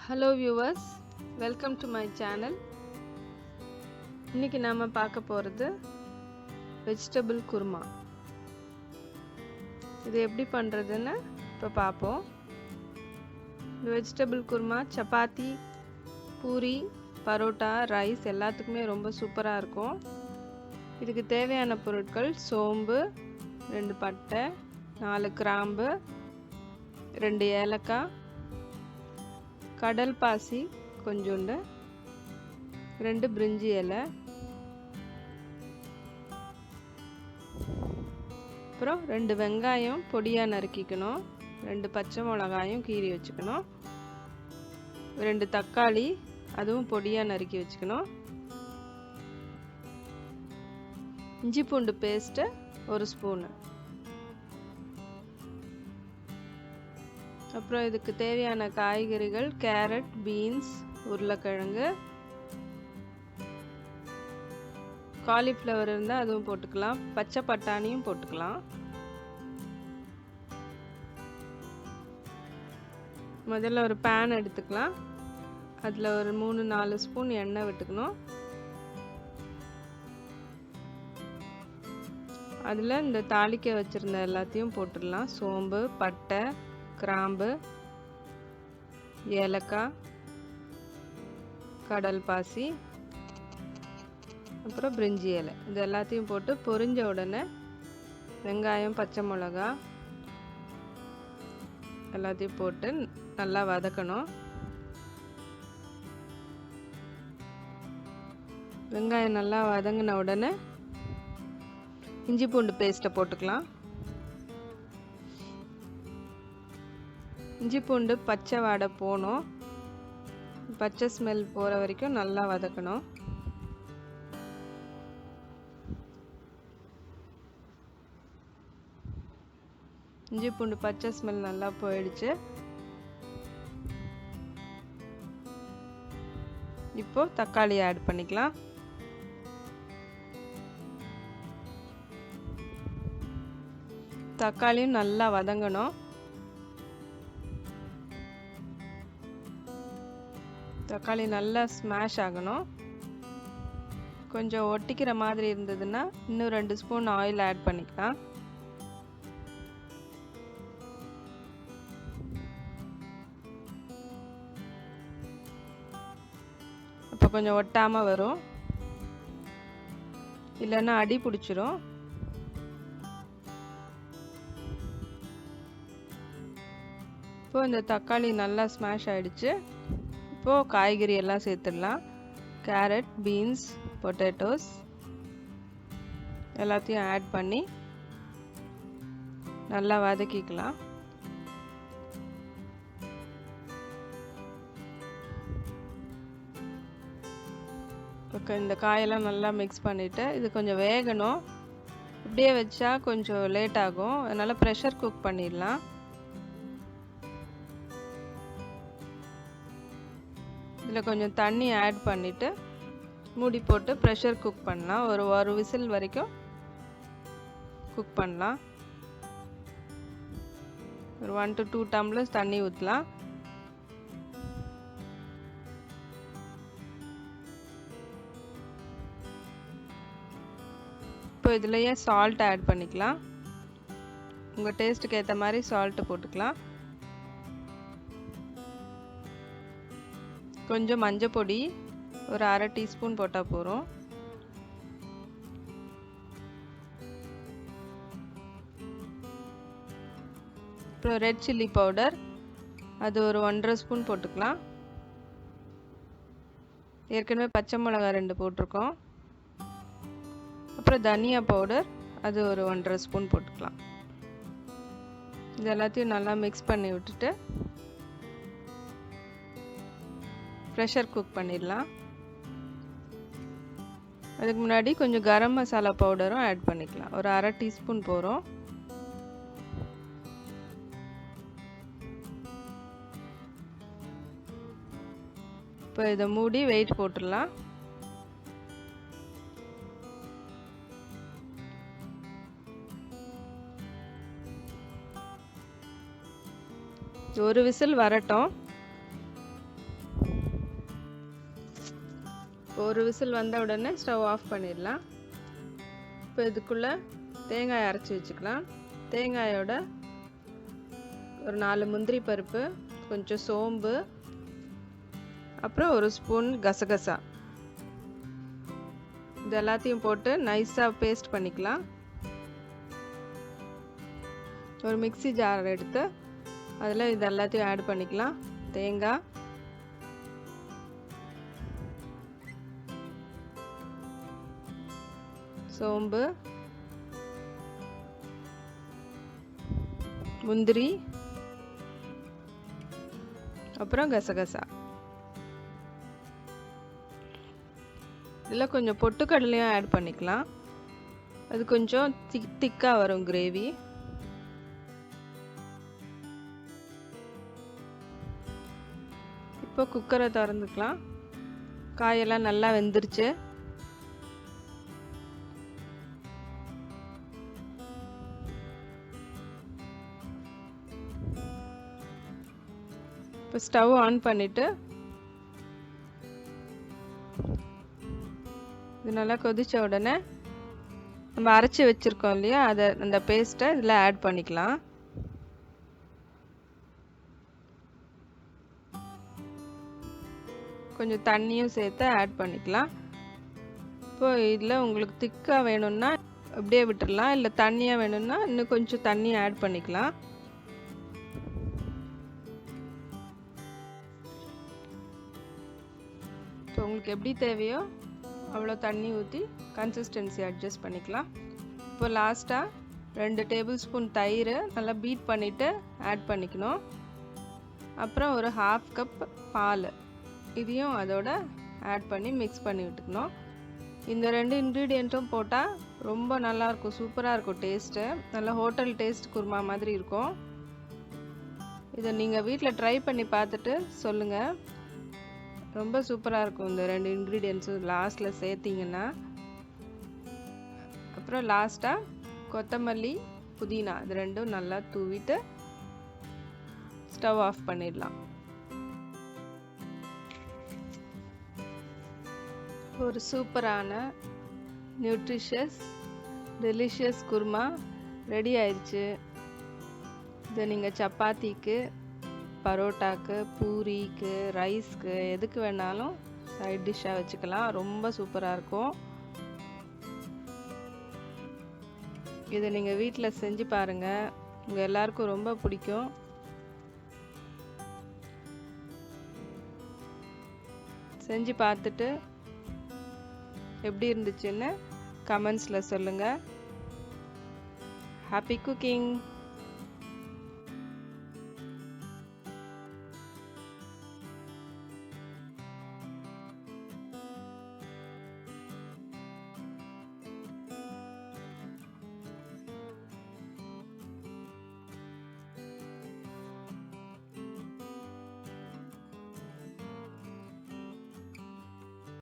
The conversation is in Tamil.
Hello viewers, welcome to my channel. இன்னைக்கு நாம பார்க்க போறது vegetable kurma. இது எப்படி பண்றதுன்னு இப்ப பாப்போம். இந்த vegetable kurma chapati, puri, parotta, rice எல்லாத்துக்குமே ரொம்ப சூப்பரா இருக்கும். இதுக்கு தேவையான பொருட்கள் சோம்பு, 2 பட்டை, 4 கிராம்பு, 2 ஏலக்காய், கடல் பாசி கொஞ்சோண்டு, 2 பிரிஞ்சி இலை, அப்புறம் 2 வெங்காயம் பொடியா நறுக்கிக்கணும், 2 பச்சை மிளகாயும் கீறி வச்சுக்கணும், 2 தக்காளி அதுவும் பொடியா நறுக்கி வச்சுக்கணும், இஞ்சி பூண்டு பேஸ்ட் 1 ஸ்பூன். அப்புறம் இதுக்கு தேவையான காய்கறிகள் கேரட், பீன்ஸ், உருளைக்கிழங்கு, காலிஃப்ளவர் இருந்தால் அதுவும் போட்டுக்கலாம், பச்சை பட்டாணியும் போட்டுக்கலாம். முதல்ல ஒரு பேன் எடுத்துக்கலாம், அதில் ஒரு 3-4 ஸ்பூன் எண்ணெய் விட்டுக்கணும். அதில் இந்த தாளிக்க வச்சுருந்த எல்லாத்தையும் போட்டுடலாம். சோம்பு, பட்டை, கிராம்பு, ஏலக்காய், கடல் பாசி, அப்புறம் பிரிஞ்சி இலை, இது எல்லாத்தையும் போட்டு பொரிஞ்ச உடனே வெங்காயம், பச்சை மிளகா எல்லாத்தையும் போட்டு நல்லா வதக்கணும். வெங்காயம் நல்லா வதங்கின உடனே இஞ்சி பூண்டு பேஸ்ட்டை போட்டுக்கலாம். இஞ்சி பூண்டு பச்சை வாடை போகணும், பச்சை ஸ்மெல் போகிற வரைக்கும் நல்லா வதக்கணும். இஞ்சி பூண்டு பச்சை ஸ்மெல் நல்லா போயிடுச்சு. இப்போ தக்காளி ஆட் பண்ணிக்கலாம். தக்காளியும் நல்லா வதங்கணும். தக்காளி நல்லா ஸ்மாஷ் ஆகணும். கொஞ்சம் ஒட்டிக்கிற மாதிரி இருந்ததுன்னா இன்னும் 2 ஸ்பூன் ஆயில் ஆட் பண்ணிக்கலாம். அப்போ கொஞ்சம் ஒட்டாம வரும், இல்லைன்னா அடி பிடிச்சிரும். இப்போ இந்த தக்காளி நல்லா ஸ்மாஷ் ஆயிடுச்சு. இப்போது காய்கறி எல்லாம் சேர்த்துடலாம். கேரட், பீன்ஸ், பொட்டேட்டோஸ் எல்லாத்தையும் ஆட் பண்ணி நல்லா வதக்கிக்கலாம். இந்த காயெல்லாம் நல்லா மிக்ஸ் பண்ணிவிட்டு இது கொஞ்சம் வேகணும். இப்படியே வச்சா கொஞ்சம் லேட் ஆகும், அதனால் ப்ரெஷர் குக் பண்ணிடலாம். இதில் கொஞ்சம் தண்ணி ஆட் பண்ணிவிட்டு மூடி போட்டு ப்ரெஷர் குக் பண்ணலாம். ஒரு விசில் வரைக்கும் குக் பண்ணலாம். ஒரு 1 to 2 டம்ளர்ஸ் தண்ணி ஊற்றலாம். இப்போ இதுலேயே சால்ட் ஆட் பண்ணிக்கலாம். உங்கள் டேஸ்ட்டுக்கு ஏற்ற மாதிரி சால்ட்டு போட்டுக்கலாம். கொஞ்சம் மஞ்சள் பொடி ஒரு 1/2 டீஸ்பூன் போட்டால் போதும். அப்புறம் ரெட் சில்லி பவுடர் அது ஒரு 1/2 ஸ்பூன் போட்டுக்கலாம். ஏற்கனவே பச்சை மிளகா 2 போட்டிருக்கோம். அப்புறம் தனியா பவுடர் அது ஒரு 1/2 ஸ்பூன் போட்டுக்கலாம். இது எல்லாத்தையும் நல்லா மிக்ஸ் பண்ணி விட்டுட்டு ப்ரெஷர் குக் பண்ணிடலாம். அதுக்கு முன்னாடி கொஞ்சம் கரம் மசாலா பவுடரும் ஆட் பண்ணிக்கலாம். ஒரு 1/2 டீஸ்பூன் போகிறோம். இப்போ இதை மூடி வெயிட் போட்டுடலாம். ஒரு விசில் வரட்டும். ஒரு விசில் வந்த உடனே ஸ்டவ் ஆஃப் பண்ணிடலாம். இப்போ இதுக்குள்ளே தேங்காய் அரைச்சி வச்சுக்கலாம். தேங்காயோட ஒரு 4 முந்திரி பருப்பு, கொஞ்சம் சோம்பு, அப்புறம் ஒரு ஸ்பூன் கசகசா, இது எல்லாத்தையும் போட்டு நைஸாக பேஸ்ட் பண்ணிக்கலாம். ஒரு மிக்ஸி ஜார் எடுத்து அதில் இது எல்லாத்தையும் ஆட் பண்ணிக்கலாம். தேங்காய், சோம்பு, முந்திரி, அப்புறம் கசகசா. இதில் கொஞ்சம் பொட்டுக்கடலையும் ஆட் பண்ணிக்கலாம். அது கொஞ்சம் திக்காக வரும் கிரேவி. இப்போ குக்கரை திறந்துக்கலாம். காயெல்லாம் நல்லா வெந்துருச்சு. இப்போ ஸ்டவ் ஆன் பண்ணிவிட்டு இது நல்லா கொதித்த உடனே நம்ம அரைச்சி வச்சுருக்கோம் இல்லையா, அந்த பேஸ்ட்டை இதில் ஆட் பண்ணிக்கலாம். கொஞ்சம் தண்ணியும் சேர்த்து ஆட் பண்ணிக்கலாம். இப்போ இதில் உங்களுக்கு திக்காக வேணும்னா அப்படியே விட்டுடலாம், இல்லை தண்ணியாக வேணும்னா இன்னும் கொஞ்சம் தண்ணி ஆட் பண்ணிக்கலாம். இப்போ உங்களுக்கு எப்படி தேவையோ அவ்வளோ தண்ணி ஊற்றி கன்சிஸ்டன்சி அட்ஜஸ்ட் பண்ணிக்கலாம். இப்போ லாஸ்ட்டாக 2 டேபிள் ஸ்பூன் தயிர் நல்லா பீட் பண்ணிவிட்டு ஆட் பண்ணிக்கணும். அப்புறம் ஒரு 1/2 கப் பால், இதையும் அதோட ஆட் பண்ணி மிக்ஸ் பண்ணி விட்டுக்கணும். இந்த 2 இன்க்ரீடியண்ட்டும் போட்டால் ரொம்ப நல்லாயிருக்கும், சூப்பராக இருக்கும் டேஸ்ட்டு. நல்லா ஹோட்டல் டேஸ்ட் குருமா மாதிரி இருக்கும். இதை நீங்கள் வீட்டில் ட்ரை பண்ணி பார்த்துட்டு சொல்லுங்கள். ரொம்ப சூப்பராக இருக்கும் இந்த 2 இன்க்ரீடியன்ட்ஸும் லாஸ்ட்டில் சேர்த்திங்கன்னா. அப்புறம் லாஸ்ட்டாக கொத்தமல்லி, புதினா இது 2ம் நல்லா தூவிட்டு ஸ்டவ் ஆஃப் பண்ணிடலாம். ஒரு சூப்பரான நியூட்ரிஷியஸ் டெலிஷியஸ் குருமா ரெடி ஆயிடுச்சு. இதை நீங்கள் சப்பாத்திக்கு, பரோட்டாக்கு, பூரிக்கு, ரைஸ்க்கு எதுக்கு வேணாலும் சைட் டிஷ்ஷாக வச்சுக்கலாம். ரொம்ப சூப்பராக இருக்கும். இதை நீங்கள் வீட்டில் செஞ்சு பாருங்கள், உங்கள் எல்லாருக்கும் ரொம்ப பிடிக்கும். செஞ்சு பார்த்துட்டு எப்படி இருந்துச்சுன்னு கமெண்ட்ஸில் சொல்லுங்கள். Happy cooking.